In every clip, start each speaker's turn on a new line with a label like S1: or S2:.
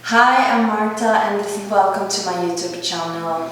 S1: Hi, I'm Marta and welcome to my YouTube channel.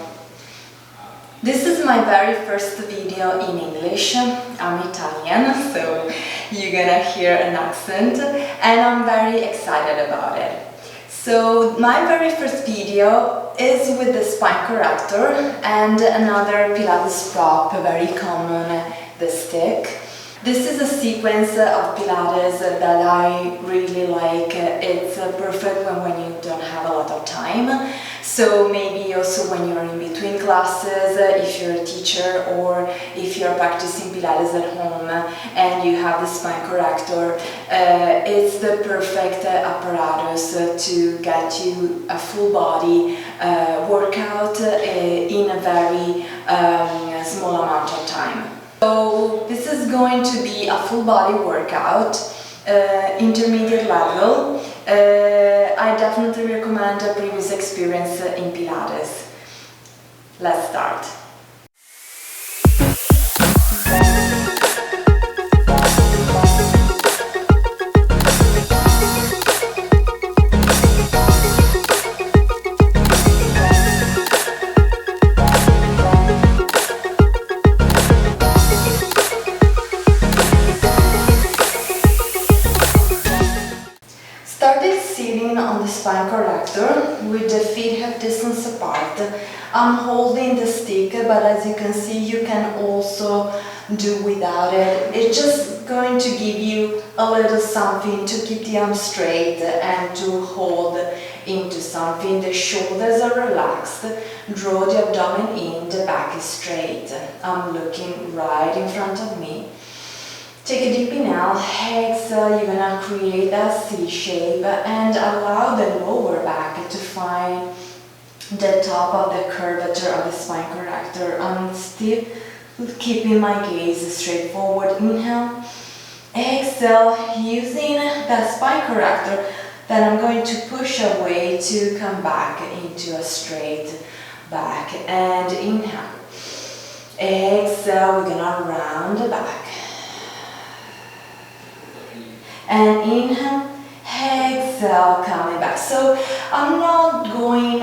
S1: This is my very first video in English. I'm Italian, so you're gonna hear an accent and I'm very excited about it. So my very first video is with the spine corrector and another Pilates prop, very common, the stick. This is a sequence of Pilates that I really like. It's perfect when you don't have a lot of time. So maybe also when you're in between classes, if you're a teacher or if you're practicing Pilates at home and you have the spine corrector, it's the perfect apparatus to get you a full body workout in a very small amount of time. So this is going to be a full body workout, intermediate level. I definitely recommend a previous experience in Pilates. Let's start. Started sitting on the spine corrector with the feet hip distance apart. I'm holding the stick, but as you can see, you can also do without it. It's just going to give you a little something to keep the arms straight and to hold into something. The shoulders are relaxed. Draw the abdomen in, the back is straight. I'm looking right in front of me. Take a deep inhale, exhale, you're gonna create that C shape and allow the lower back to find the top of the curvature of the spine corrector. I'm still keeping my gaze straight forward. Inhale, exhale, using that spine corrector, then I'm going to push away to come back into a straight back. And inhale, exhale, we're gonna round the back. And inhale, exhale, coming back. So I'm not going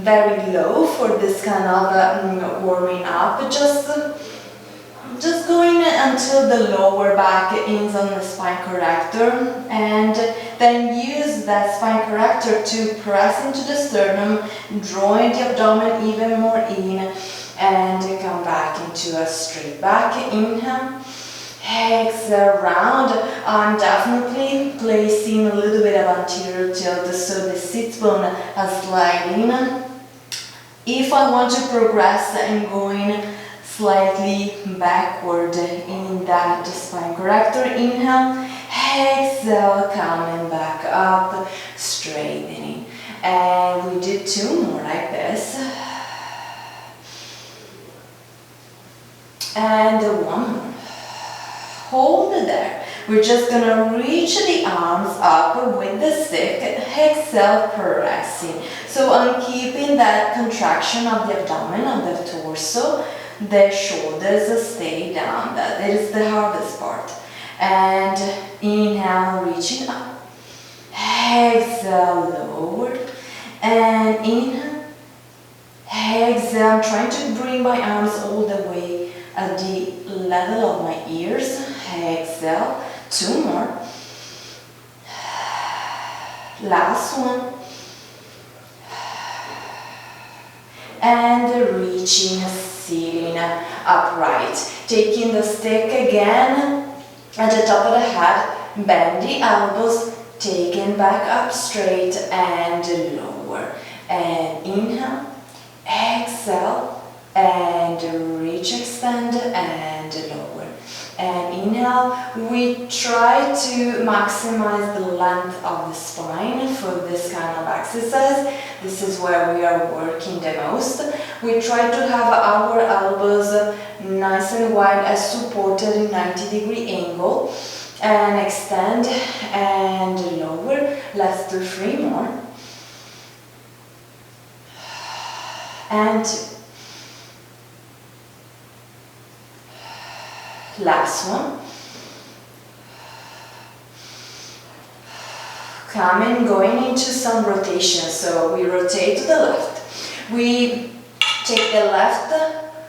S1: very low for this kind of warming up, just going until the lower back ends on the spine corrector, and then use that spine corrector to press into the sternum, drawing the abdomen even more in, and come back into a straight back. Inhale. Exhale, round. I'm definitely placing a little bit of anterior tilt so the sit bone is sliding. If I want to progress, I'm going slightly backward in that spine corrector. Inhale, exhale, coming back up, straightening. And we do two more like this. And one more. Hold it there. We're just gonna reach the arms up with the stick, exhale, pressing. So I'm keeping that contraction of the abdomen, of the torso, the shoulders stay down. That is the hardest part. And inhale, reaching up. Exhale, lower. And inhale. Exhale, I'm trying to bring my arms all the way at the level of my ears. Exhale, two more. Last one. And reaching, sitting upright. Taking the stick again at the top of the head, bend the elbows, taking back up straight and lower. And inhale, exhale, and reach, extend, and lower. And inhale, we try to maximize the length of the spine for this kind of exercise. This is where we are working the most. We try to have our elbows nice and wide as supported in 90-degree angle. And extend and lower. Let's do three more. And last one. coming, going into some rotation. So we rotate to the left. We take the left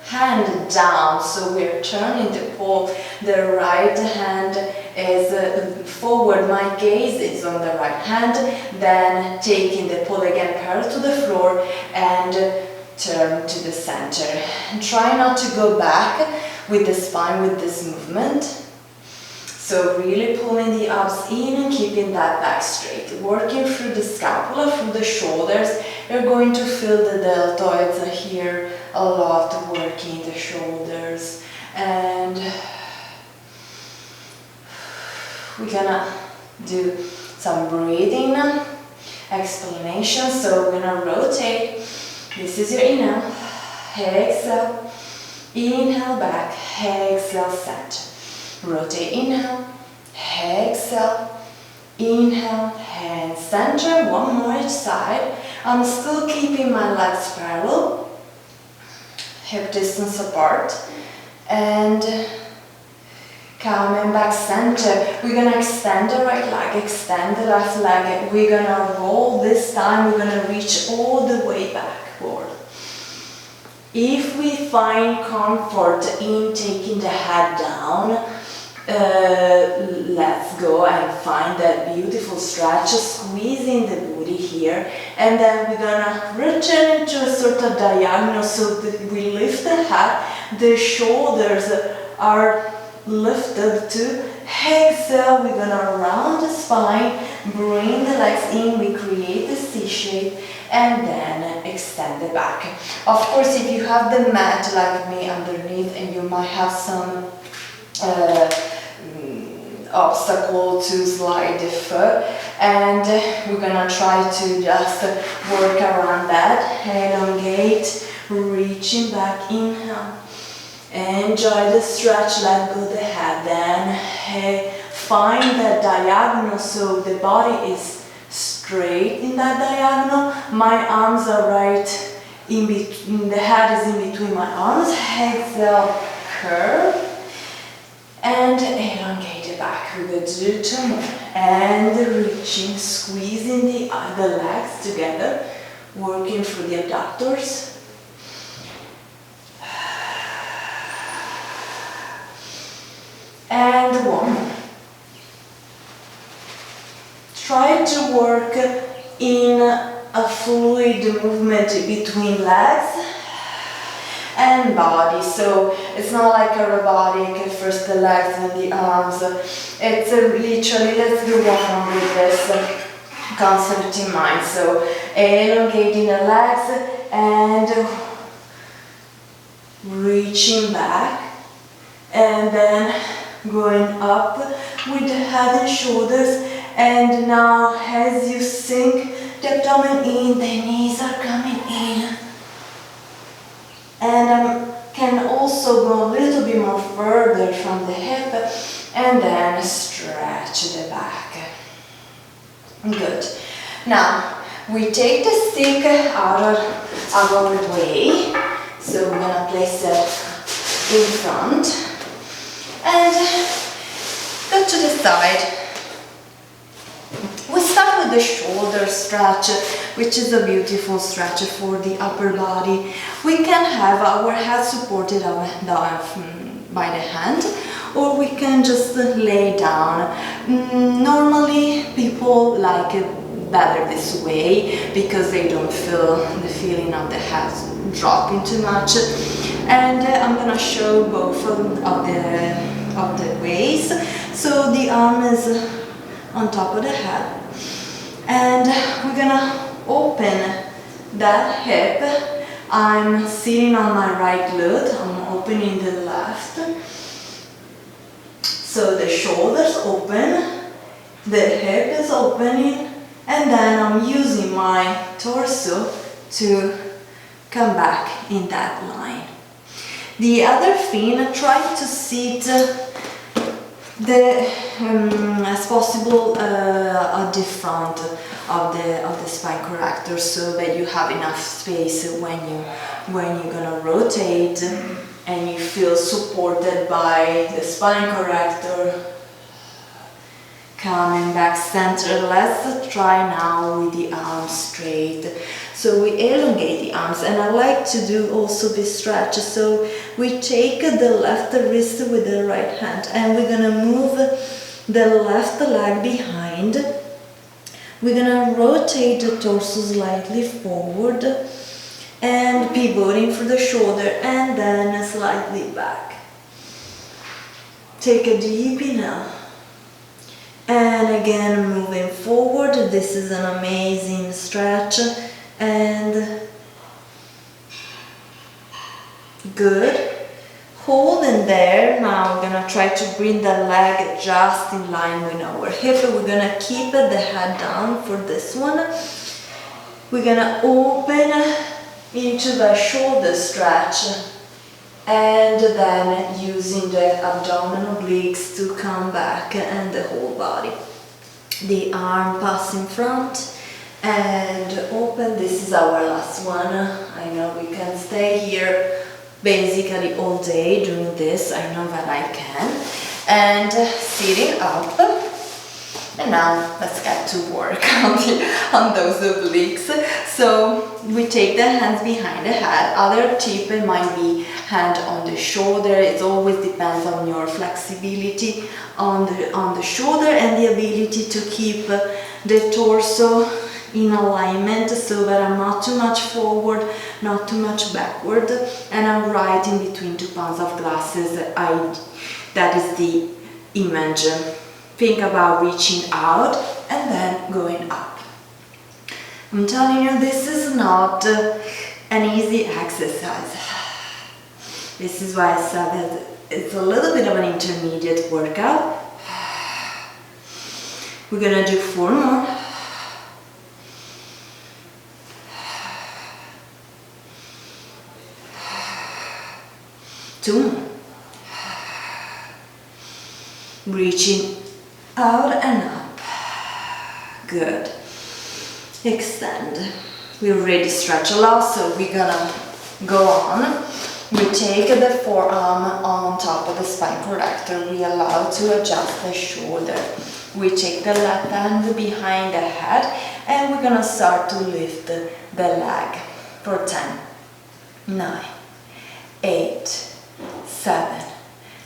S1: hand down, so we're turning the pole. The right hand is forward, my gaze is on the right hand, then taking the pole again parallel to the floor and turn to the center. And try not to go back with the spine with this movement. So really pulling the abs in and keeping that back straight. Working through the scapula, through the shoulders. You're going to feel the deltoids here a lot, working the shoulders. And we're gonna do some breathing explanation. So we're gonna rotate. This is your inhale. Exhale. Inhale back. Exhale center. Rotate, inhale, exhale, inhale, and center. One more each side. I'm still keeping my legs parallel, hip distance apart, and coming back center. We're gonna extend the right leg, extend the left leg. We're gonna roll this time. We're gonna reach all the way backward. If we find comfort in taking the head down, let's go and find that beautiful stretch, squeezing the booty here, and then we're gonna return into a sort of diagonal so that we lift the head, the shoulders are lifted to exhale. We're gonna round the spine, bring the legs in, we create the C shape, and then extend the back. Of course, if you have the mat like me underneath and you might have some obstacle to slide the foot, and we're gonna try to just work around that. Elongate, reaching back, inhale. Enjoy the stretch, let go the head, then find that diagonal so the body is straight in that diagonal. My arms are right in between, the head is in between my arms. Exhale, curve. And elongate it back. We're going to do two more. And reaching, squeezing the legs together, working through the abductors. And one more. Try to work in a fluid movement between legs and body, so it's not like a robotic, first the legs and the arms. It's literally, let's do one with this concept in mind. So elongating the legs and reaching back, and then going up with the head and shoulders. And now as you sink the abdomen in, the knees are coming in. And can also go a little bit more further from the hip, and then stretch the back. Good. Now we take the stick out of our way, so we're gonna place it in front and go to the side. We start with the shoulder stretch, which is a beautiful stretch for the upper body. We can have our head supported by the hand, or we can just lay down. Normally people like it better this way because they don't feel the feeling of the head dropping too much. And I'm gonna show both of the ways. So the arm is on top of the head, and we're gonna open that hip. I'm sitting on my right glute, I'm opening the left. So the shoulders open, the hip is opening, and then I'm using my torso to come back in that line. The other thing, try to sit as possible at the front of the spine corrector, so that you have enough space when you're gonna rotate, and you feel supported by the spine corrector Coming back center. Let's try now with the arms straight. So we elongate the arms, and I like to do also this stretch. So we take the left wrist with the right hand, and we're gonna move the left leg behind. We're gonna rotate the torso slightly forward and pivoting for the shoulder, and then slightly back. Take a deep inhale. And again, moving forward. This is an amazing stretch. And good. Hold in there. Now we're gonna try to bring the leg just in line with our hip. We're gonna keep the head down for this one. We're gonna open into the shoulder stretch, and then using the abdominal obliques to come back and the whole body. The arm pass in front and open. This is our last one. I know we can stay here basically all day doing this. I know that I can. And sitting up. And now let's get to work on those obliques. So we take the hands behind the head. Other tip might be hand on the shoulder. It always depends on your flexibility on the shoulder and the ability to keep the torso in alignment, so that I'm not too much forward, not too much backward, and I'm right in between two pounds of glasses. That is the image. Think about reaching out and then going up. I'm telling you, this is not an easy exercise. This is why I said that it's a little bit of an intermediate workout. We're gonna do 4 more. 2 more. Reaching out and up. Good. Extend. We already stretch a lot, so we're gonna go on. We take the forearm on top of the spine corrector. We allow to adjust the shoulder. We take the left hand behind the head, and we're gonna start to lift the leg for 10, 9, 8, 7,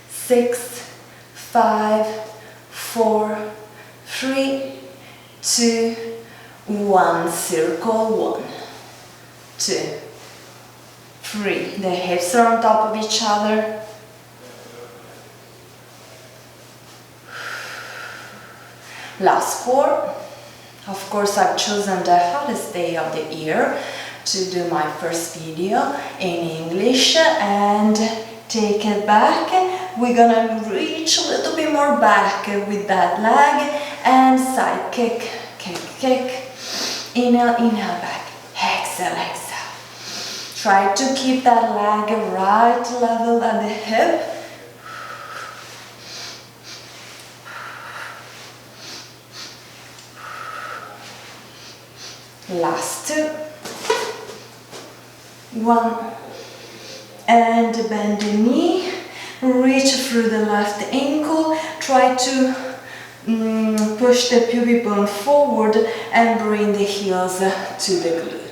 S1: 6, 5, 4, 3, 2, 1. Circle. 1, 2, 3. The hips are on top of each other. Last 4. Of course, I've chosen the hottest day of the year to do my first video in English, and take it back. We're gonna reach a little bit more back with that leg, and side kick, kick, kick. Inhale, inhale back. Exhale, exhale. Try to keep that leg right level at the hip. Last 2. 1. And bend the knee. Reach through the left ankle. Try to push the pubic bone forward and bring the heels to the glute.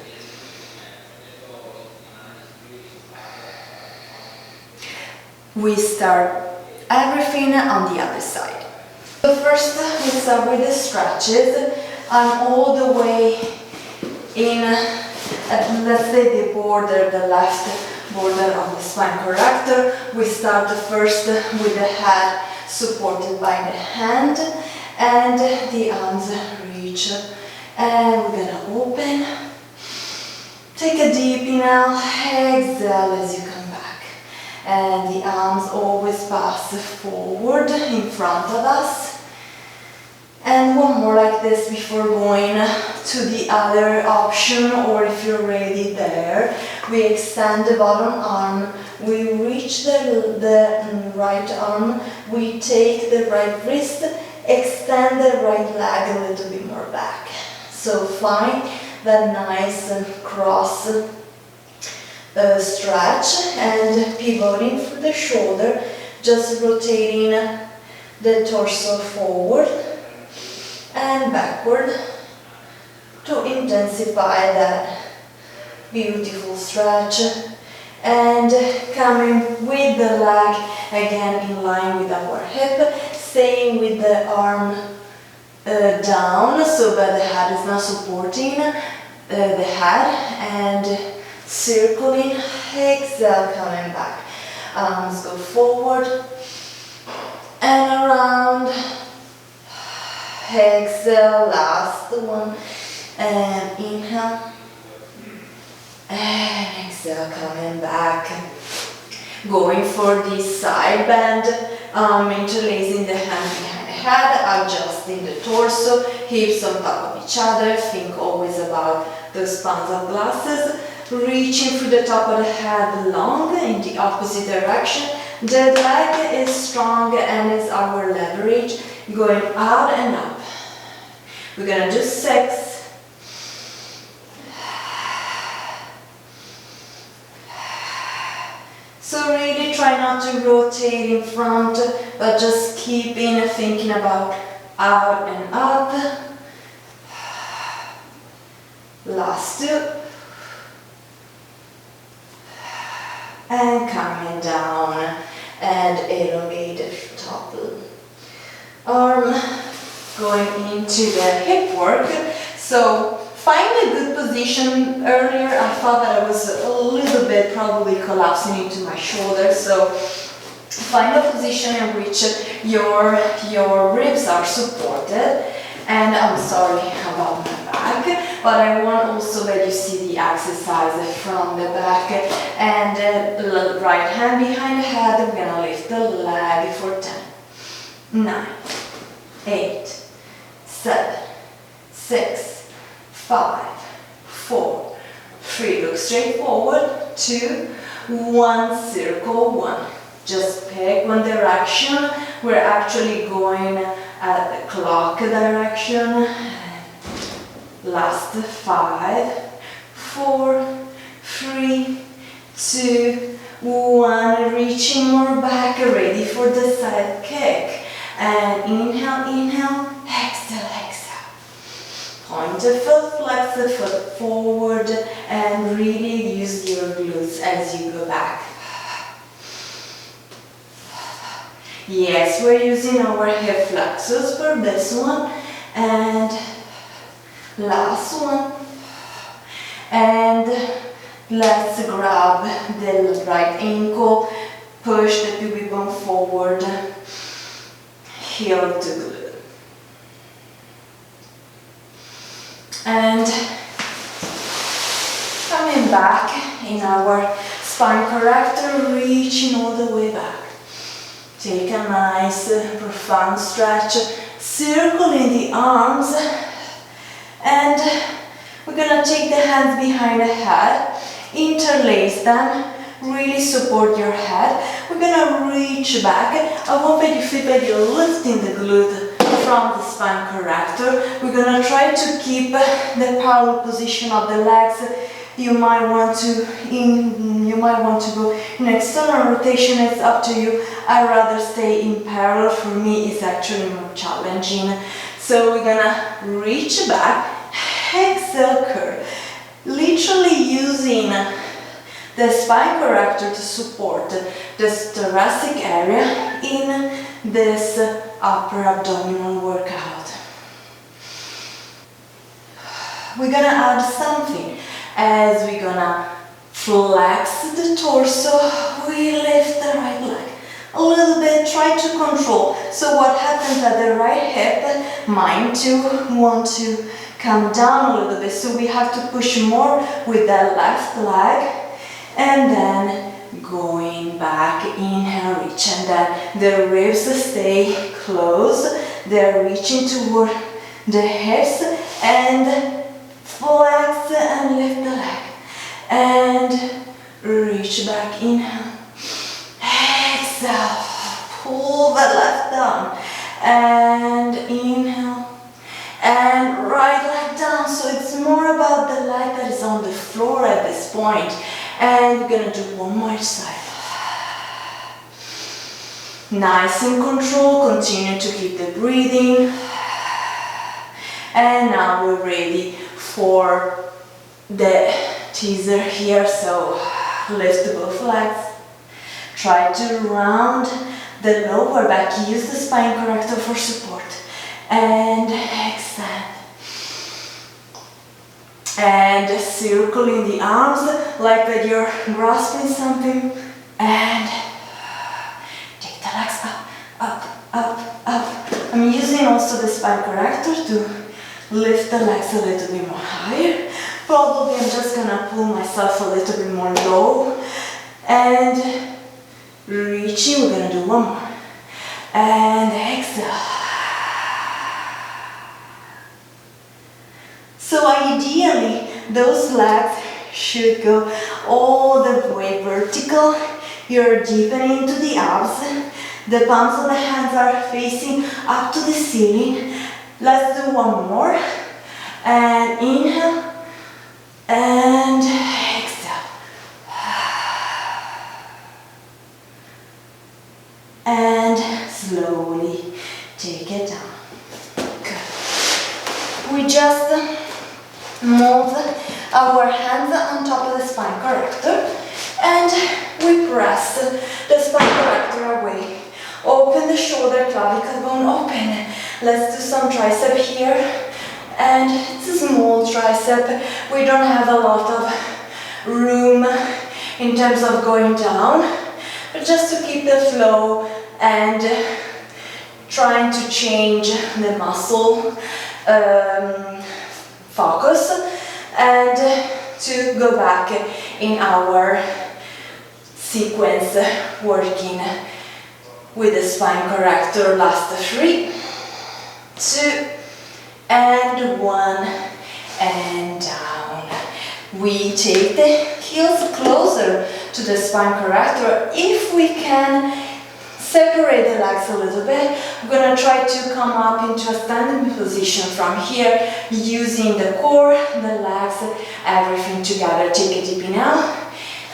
S1: We start everything on the other side. So first we start with the stretches. I'm all the way in, let's say the border, the left border of the spine corrector. We start first with the head supported by the hand, and the arms reach, and we're gonna open. Take a deep inhale, exhale as you come back, and the arms always pass forward in front of us. And 1 more like this before going to the other option, or if you're already there, we extend the bottom arm, we reach the right arm, we take the right wrist, extend the right leg a little bit more back. So find that nice cross stretch, and pivoting for the shoulder, just rotating the torso forward. and backward to intensify that beautiful stretch. And coming with the leg again in line with our hip, staying with the arm down so that the head is not supporting the head, and circling, exhale, coming back. Arms go forward and around. Exhale, last one, and inhale, and exhale, coming back. Going for this side bend, interlacing the hand behind the head, adjusting the torso, hips on top of each other. Think always about those spans of glasses. Reaching through the top of the head long in the opposite direction. The leg is strong and is our leverage. Going out and up. We're gonna do 6. So really try not to rotate in front, but just keeping thinking about out and up. Last 2. And coming down and elongate the top arm. Going into the hip work. So find a good position. Earlier I thought that I was a little bit probably collapsing into my shoulder. So find a position in which your ribs are supported. And I'm sorry about my back, but I want also that you see the exercise from the back. And the right hand behind the head, I'm gonna lift the leg for 10, 9, 8, 7, 6, 5, 4, 3, look straight forward, 2, 1, circle 1. Just pick one direction. We're actually going at the clock direction. Last 5, 4, 3, 2, 1. Reaching more back, ready for the side kick. And inhale, inhale, exhale, exhale. Point the foot, flex the foot forward, and really use your glutes as you go back. Yes, we're using our hip flexors for this one. And last one. And let's grab the right ankle, push the pubic bone forward, heel to glute. And coming back in our spine corrector, reaching all the way back. Take a nice profound stretch, circling the arms, and we're gonna take the hands behind the head, interlace them, really support your head. We're gonna reach back. I want that you feel that you're lifting the glute from the spine corrector. We're gonna try to keep the parallel position of the legs. You might want to go in external rotation. It's up to you. I'd rather stay in parallel. For me, it's actually more challenging. So we're gonna reach back, exhale, curve. Literally using the spine corrector to support this thoracic area in this upper abdominal workout. We're gonna add something. As we're gonna flex the torso, we lift the right leg a little bit, try to control. So what happens at the right hip might want to come down a little bit, so we have to push more with the left leg, and then going back, inhale, reach, and then the ribs stay closed, they're reaching toward the hips, and flex and lift the leg, and reach back, inhale, exhale, pull the left down, and inhale, and right leg down. So it's more about the leg that is on the floor at this point. And we're gonna do one more side. Nice and control, continue to keep the breathing. And now we're ready for the teaser here, so lift both legs. Try to round the lower back, use the spine corrector for support. And extend. And circling the arms like that you're grasping something. And take the legs up, up, up, up. I'm using also the spine corrector to lift the legs a little bit more higher. Probably I'm just gonna pull myself a little bit more low. And reaching, we're gonna do one more. And exhale. So ideally, those legs should go all the way vertical. You're deepening into the abs. The palms of the hands are facing up to the ceiling. Let's do one more. And inhale. And exhale. And slowly take it down. Good. We just move our hands on top of the spine corrector and we press the spine corrector away. Open the shoulder, clavicle bone open. Let's do some tricep here. And it's a small tricep. We don't have a lot of room in terms of going down, but just to keep the flow and trying to change the muscle focus and to go back in our sequence working with the spine corrector. Last 3, 2, and 1, and down. We take the heels closer to the spine corrector. If we can separate the legs a little bit, I'm gonna try to come up into a standing position from here, using the core, the legs, everything together. Take a deep inhale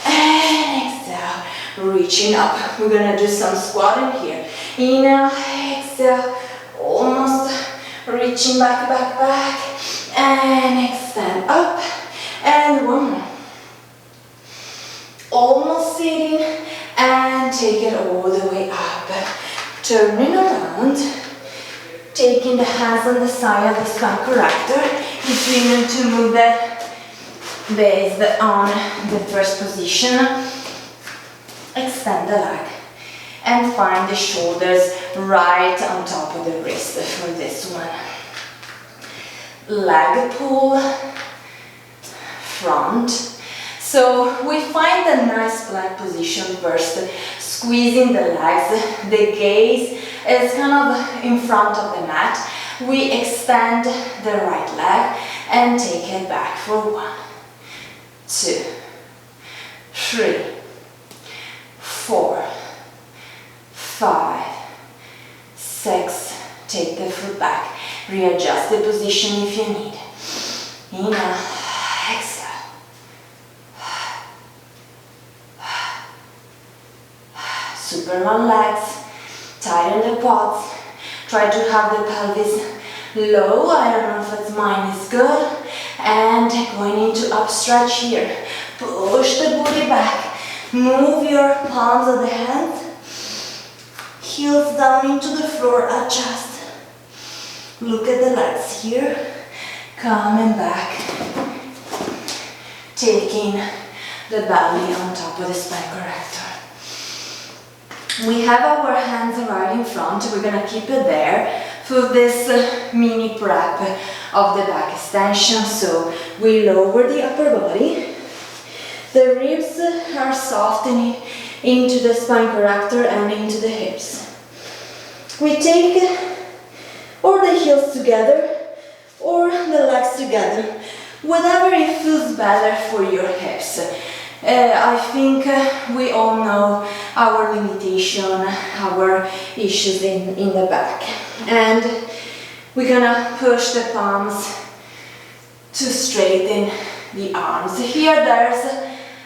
S1: and exhale, reaching up. We're gonna do some squatting here. Inhale, exhale, almost reaching back, back, back, and extend up, and one more. Almost sitting, and take it all the way up. Turning around, taking the hands on the side of the spine corrector, between them to move that based on the first position. Extend the leg and find the shoulders right on top of the wrist for this one. Leg pull, front. So we find a nice plank position first, squeezing the legs. The gaze is kind of in front of the mat. We extend the right leg and take it back for 1, 2, 3, 4, 5, 6. Take the foot back. Readjust the position if you need. Inhale, exhale. Super long legs. Tighten the quads. Try to have the pelvis low. I don't know if it's mine is good. And going into upstretch here. Push the booty back. Move your palms of the hands. Heels down into the floor. Adjust. Look at the legs here. Coming back. Taking the belly on top of the spine corrector. We have our hands right in front. We're gonna keep it there for this mini prep of the back extension. So we lower the upper body. The ribs are softening into the spine corrector and into the hips. We take or the heels together or the legs together, whatever it feels better for your hips. I think we all know our limitation, our issues in the back. And we're gonna push the palms to straighten the arms. Here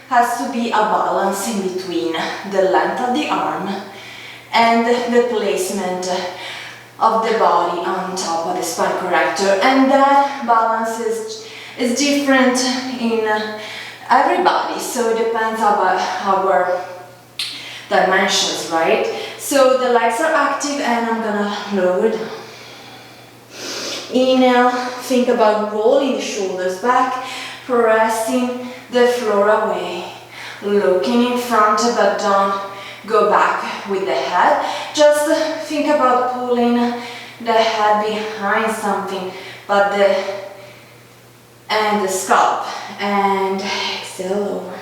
S1: has to be a balance in between the length of the arm and the placement of the body on top of the spine corrector, and that balance is different in everybody, so it depends about our dimensions, right? So the legs are active and I'm gonna lower down. Inhale, think about rolling the shoulders back, pressing the floor away, looking in front but don't go back with the head. Just think about pulling the head behind something, but the scalp, and exhale lower.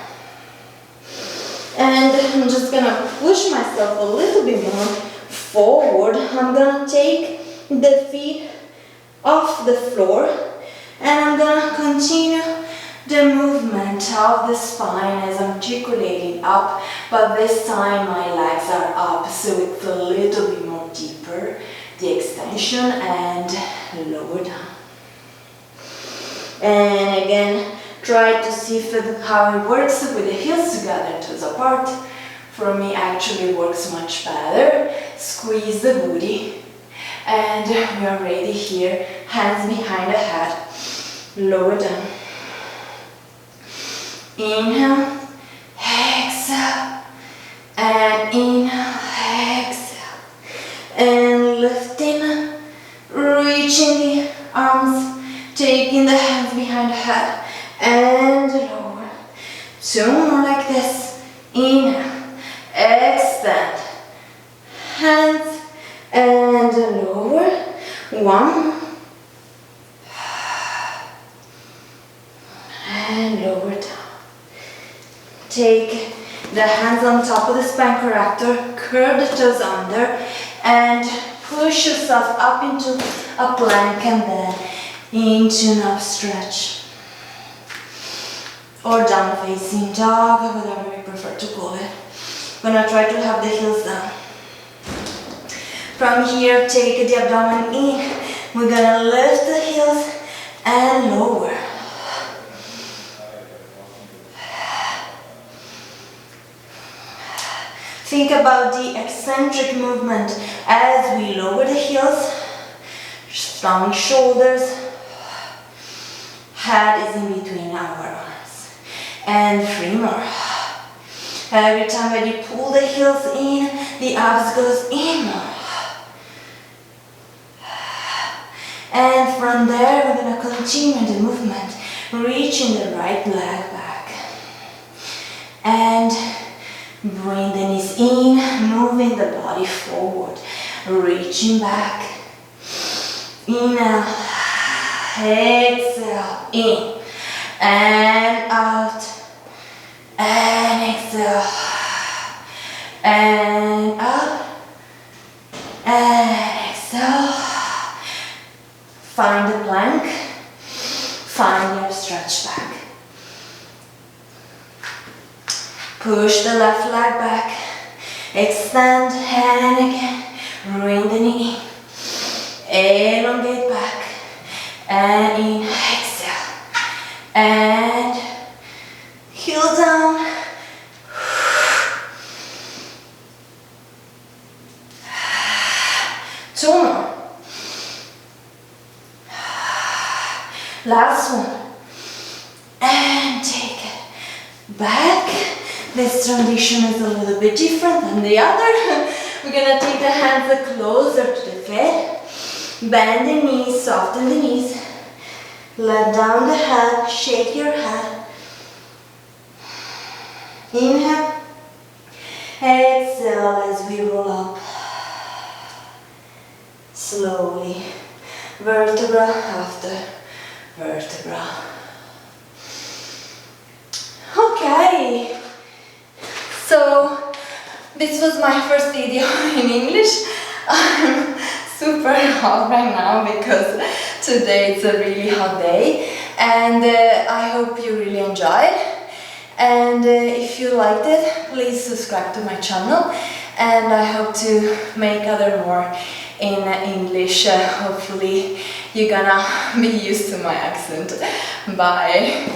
S1: And I'm just gonna push myself a little bit more forward. I'm gonna take the feet off the floor and I'm gonna continue the movement of the spine as I'm articulating up, but this time my legs are up, so it's a little bit more deeper, the extension, and lower down. And again, try to see how it works with the heels together, toes apart. For me, actually works much better. Squeeze the booty. And we are ready here. Hands behind the head. Lower down. Inhale. Exhale. And inhale. Exhale. And lifting. Reaching the arms. Taking the hands behind the head. And lower. Two more like this. Inhale. Extend. Hands. And lower. One. And lower down. Take the hands on top of the spine corrector. Curve the toes under. And push yourself up into a plank and then into an up stretch. Or down facing dog, whatever you prefer to call it. Gonna try to have the heels down. From here, take the abdomen in. We're gonna lift the heels and lower. Think about the eccentric movement as we lower the heels. Strong shoulders. Head is in between our arms. And 3 more. Every time when you pull the heels in, the abs goes in more. And from there, we're going to continue the movement, reaching the right leg back. And bring the knees in, moving the body forward, reaching back. Inhale, exhale, in, and out, and exhale, and up, and exhale. Find the plank, find your stretch back. Push the left leg back, extend, and again, bring the knee in, elongate back, and in, exhale, and heel down. Two more. Last one. And take it back. This transition is a little bit different than the other. We're gonna take the hands closer to the feet. Bend the knees, soften the knees. Let down the head, shake your head. Inhale. Exhale as we roll up. Slowly, vertebra after vertebra. Okay, so this was my first video in English. I'm super hot right now because today it's a really hot day, and I hope you really enjoyed. And if you liked it, please subscribe to my channel, and I hope to make other more in English. Hopefully you're gonna be used to my accent. Bye.